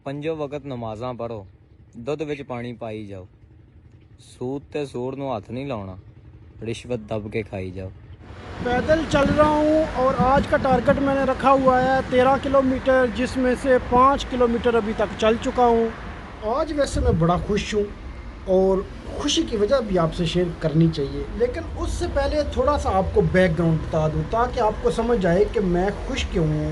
ਪੰਜੋ ਵਕਤ ਨਮਾਜ਼ਾਂ ਪੜੋ, ਦੁੱਧ ਵਿੱਚ ਪਾਣੀ ਪਾਈ ਜਾਓ, सूद ते सूर ਨੂੰ ਹੱਥ नहीं ਲਾਉਣਾ, रिश्वत दब के खाई जाओ। पैदल चल रहा हूँ और आज का टारगेट मैंने रखा हुआ है 13 किलोमीटर, जिसमें से 5 किलोमीटर अभी तक चल चुका हूँ। आज वैसे मैं बड़ा खुश हूँ और खुशी की वजह भी आपसे शेयर करनी चाहिए, लेकिन उससे पहले थोड़ा सा आपको बैकग्राउंड बता दूँ ताकि आपको समझ आए कि मैं खुश क्यों हूँ।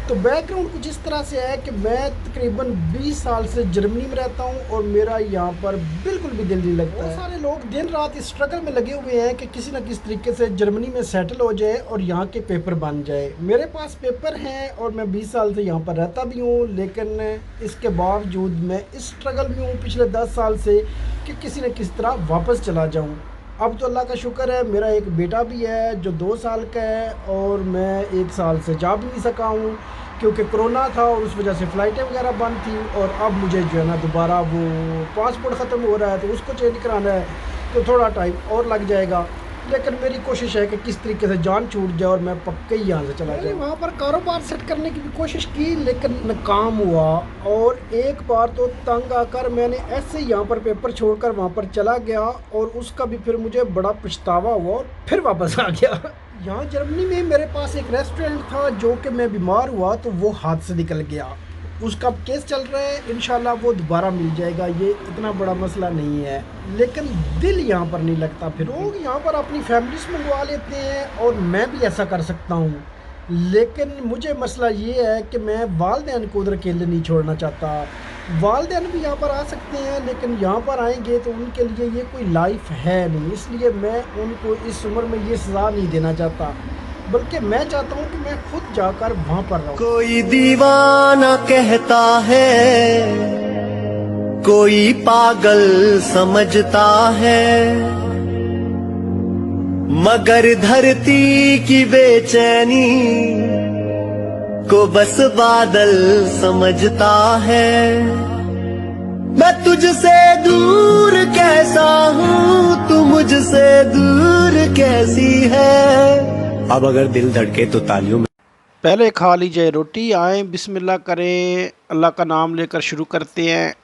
तो बैकग्राउंड कुछ इस तरह से है कि मैं तकरीबन 20 साल से जर्मनी में रहता हूँ और मेरा यहाँ पर बिल्कुल भी दिल नहीं लगता है। सारे लोग दिन रात इस स्ट्रगल में लगे हुए हैं कि किसी न किसी तरीके से जर्मनी में सेटल हो जाए और यहाँ के पेपर बन जाए। मेरे पास पेपर हैं और मैं 20 साल से यहाँ पर रहता भी हूँ, लेकिन इसके बावजूद मैं इस स्ट्रगल में हूँ पिछले 10 साल से कि किसी न किसी तरह वापस चला जाऊँ। अब तो अल्लाह का शुक्र है, मेरा एक बेटा भी है जो 2 साल का है और मैं 1 साल से जा भी नहीं सका हूँ क्योंकि कोरोना था और उस वजह से फ़्लाइटें वगैरह बंद थी। और अब मुझे जो है ना दोबारा वो पासपोर्ट ख़त्म हो रहा है तो उसको चेंज कराना है, तो थोड़ा टाइम और लग जाएगा। लेकिन मेरी कोशिश है कि किस तरीके से जान छूट जाए और मैं पक्के ही यहाँ से चला जाऊँ। वहाँ पर कारोबार सेट करने की भी कोशिश की लेकिन नाकाम हुआ, और एक बार तो तंग आकर मैंने ऐसे ही यहाँ पर पेपर छोड़कर वहाँ पर चला गया और उसका भी फिर मुझे बड़ा पछतावा हुआ और फिर वापस आ गया। यहाँ जर्मनी में मेरे पास एक रेस्टोरेंट था जो कि मैं बीमार हुआ तो वो हाथ से निकल गया, उसका केस चल रहा है, इंशाल्लाह वो दोबारा मिल जाएगा, ये इतना बड़ा मसला नहीं है। लेकिन दिल यहाँ पर नहीं लगता, फिर लोग यहाँ पर अपनी फैमिली से मंगवा लेते हैं और मैं भी ऐसा कर सकता हूँ, लेकिन मुझे मसला ये है कि मैं वालिदैन को उधर अकेले नहीं छोड़ना चाहता। वालिदैन भी यहाँ पर आ सकते हैं लेकिन यहाँ पर आएंगे तो उनके लिए ये कोई लाइफ है नहीं, इसलिए मैं उनको इस उम्र में ये सज़ा नहीं देना चाहता, बल्कि मैं चाहता हूँ कि मैं खुद जाकर वहाँ पर रहूँ। कोई दीवाना कहता है, कोई पागल समझता है, मगर धरती की बेचैनी को बस बादल समझता है। मैं तुझसे दूर कैसा हूँ, तू मुझसे दूर कैसी है। अब अगर दिल धड़के तो तालियों में पहले खा लीजिए रोटी, आए बिस्मिल्लाह करें, अल्लाह का नाम लेकर शुरू करते हैं।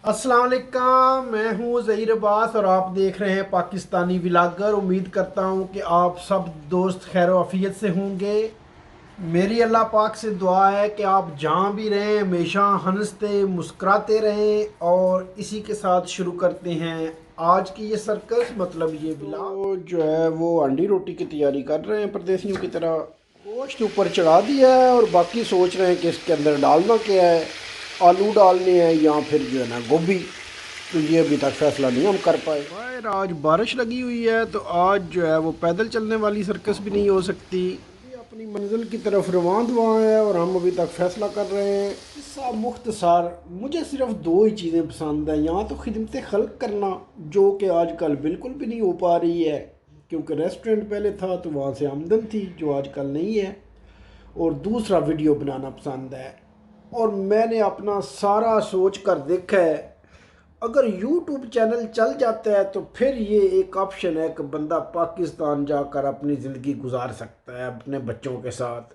अस्सलाम वालेकुम, मैं हूँ ज़हीर अब्बास और आप देख रहे हैं पाकिस्तानी व्लॉगर। उम्मीद करता हूँ कि आप सब दोस्त खैर आफियत से होंगे। मेरी अल्लाह पाक से दुआ है कि आप जहाँ भी रहें हमेशा हंसते मुस्कुराते रहें। और इसी के साथ शुरू करते हैं आज की ये सर्कस, मतलब ये व्लॉग। जो है वो अंडी रोटी की तैयारी कर रहे हैं परदेसियों की तरह। गोश्त ऊपर चढ़ा दिया है और बाकी सोच रहे हैं कि इसके अंदर डालना क्या है, आलू डालने हैं या फिर जो है ना गोभी, तो ये अभी तक फैसला नहीं हम कर पाए। खैर आज बारिश लगी हुई है तो आज जो है वो पैदल चलने वाली सर्कस भी नहीं हो सकती। अपनी मंजिल की तरफ रवान हुआ है और हम अभी तक फैसला कर रहे हैं। किस्सा मुख्तसार, मुझे सिर्फ 2 ही चीज़ें पसंद हैं, यहाँ तो खिदमत खल्क करना जो कि आजकल बिल्कुल भी नहीं हो पा रही है, क्योंकि रेस्टोरेंट पहले था तो वहाँ से आमदन थी जो आजकल नहीं है, और दूसरा वीडियो बनाना पसंद है। और मैंने अपना सारा सोच कर देखा है, अगर YouTube चैनल चल जाता है तो फिर ये एक ऑप्शन है कि बंदा पाकिस्तान जाकर अपनी ज़िंदगी गुजार सकता है अपने बच्चों के साथ,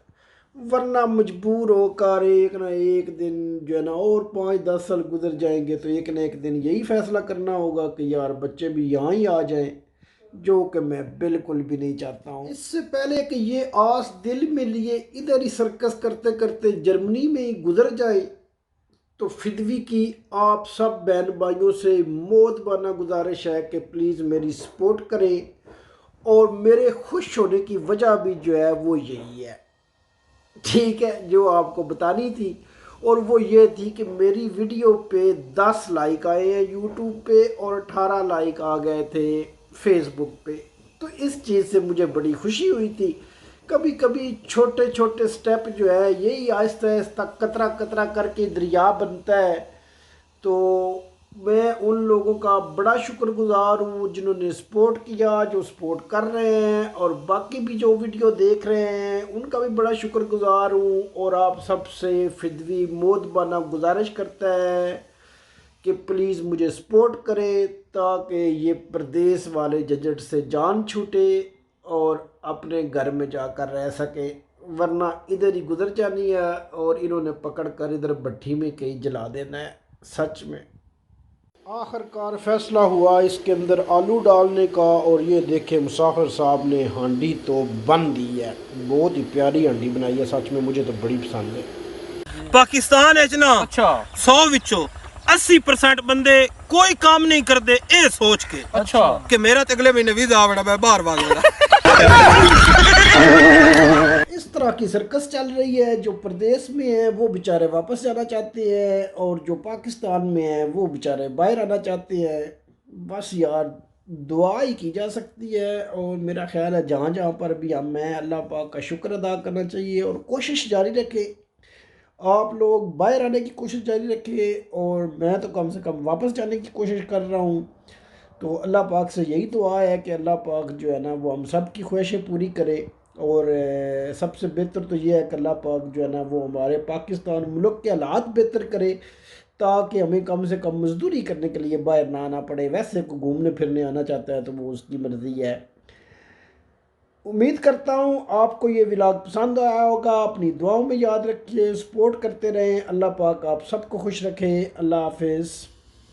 वरना मजबूर होकर एक ना एक दिन जो है ना और 5-10 साल गुजर जाएंगे तो एक ना एक दिन यही फ़ैसला करना होगा कि यार बच्चे भी यहाँ ही आ जाएं, जो कि मैं बिल्कुल भी नहीं चाहता हूँ। इससे पहले कि ये आस दिल में लिए इधर ही सर्कस करते करते जर्मनी में ही गुजर जाए, तो फिदवी की आप सब बहन भाइयों से मोहब्बाना गुजारिश है कि प्लीज़ मेरी सपोर्ट करें। और मेरे खुश होने की वजह भी जो है वो यही है, ठीक है, जो आपको बतानी थी, और वो ये थी कि मेरी वीडियो पे 10 लाइक आए हैं यूट्यूब पे और 18 लाइक आ गए थे फेसबुक पे। तो इस चीज़ से मुझे बड़ी खुशी हुई थी। कभी कभी छोटे छोटे स्टेप जो है यही आहिस्ता आहिस्ता कतरा कतरा करके दरिया बनता है। तो मैं उन लोगों का बड़ा शुक्रगुजार हूँ जिन्होंने सपोर्ट किया, जो सपोर्ट कर रहे हैं, और बाकी भी जो वीडियो देख रहे हैं उनका भी बड़ा शुक्रगुजार हूँ। और आप सबसे फिदवी मोदबाना गुजारिश करता है کہ پلیز مجھے سپورٹ کرے تاکہ یہ پردیس والے جھنجھٹ سے جان چھوٹے اور اپنے گھر میں جا کر رہ سکے، ورنہ ادھر ہی گزر جانی ہے اور انہوں نے پکڑ کر ادھر بھٹی میں کہیں جلا دینا ہے۔ سچ میں آخر کار فیصلہ ہوا اس کے اندر آلو ڈالنے کا، اور یہ دیکھیں مسافر صاحب نے ہانڈی تو بن دی ہے، بہت ہی پیاری ہانڈی بنائی ہے، سچ میں مجھے تو بڑی پسند ہے۔ پاکستان نا 100 وچوں 80% بندے کوئی کام نہیں کرتے اے سوچ کے کہ میرا تے اگلے مہینے ویزا آوڑا میں باہر بھاگ جانا۔ اس طرح کی سرکس چل رہی ہے، جو پردیس میں ہیں وہ بیچارے واپس جانا چاہتے ہیں اور جو پاکستان میں ہیں وہ بیچارے باہر آنا چاہتے ہیں۔ بس یار دعا ہی کی جا سکتی ہے، اور میرا خیال ہے جہاں جہاں پر بھی ہمیں اللہ پاک کا شکر ادا کرنا چاہیے اور کوشش جاری رکھے۔ آپ لوگ باہر آنے کی کوشش جاری رکھیں اور میں تو کم سے کم واپس جانے کی کوشش کر رہا ہوں۔ تو اللہ پاک سے یہی دعا ہے کہ اللہ پاک جو ہے نا وہ ہم سب کی خواہشیں پوری کرے، اور سب سے بہتر تو یہ ہے کہ اللہ پاک جو ہے نا وہ ہمارے پاکستان ملک کے حالات بہتر کرے، تاکہ ہمیں کم سے کم مزدوری کرنے کے لیے باہر نہ آنا پڑے۔ ویسے کو گھومنے پھرنے آنا چاہتا ہے تو وہ اس کی مرضی ہے۔ امید کرتا ہوں آپ کو یہ ولاگ پسند آیا ہوگا، اپنی دعاؤں میں یاد رکھیے، سپورٹ کرتے رہیں، اللہ پاک آپ سب کو خوش رکھے۔ اللہ حافظ۔